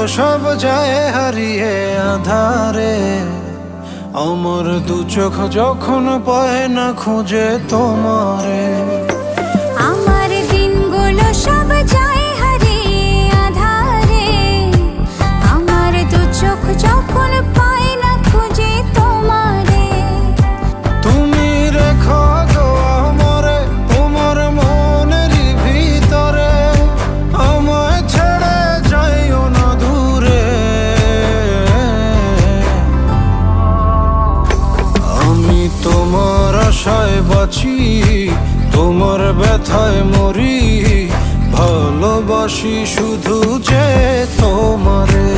সব যায় হারিয়ে আধারে। আমার দু চোখ যখন পায় না খুঁজে তোমারে। আমার দিনগুলো সব যায় হারিয়ে আঁধারে। আমার দু চোখ যখন পায় না খুঁজে তোমারে। তুমি রেখো গো আমারে তোমার মনেরই ভিতরে, আমায় ছেড়ে যাইও না দূরে। আমি তোমার আশায় বাঁচি, তোমার ব্যথায় মরি, ভালোবাসি শুধু যে তোমারে।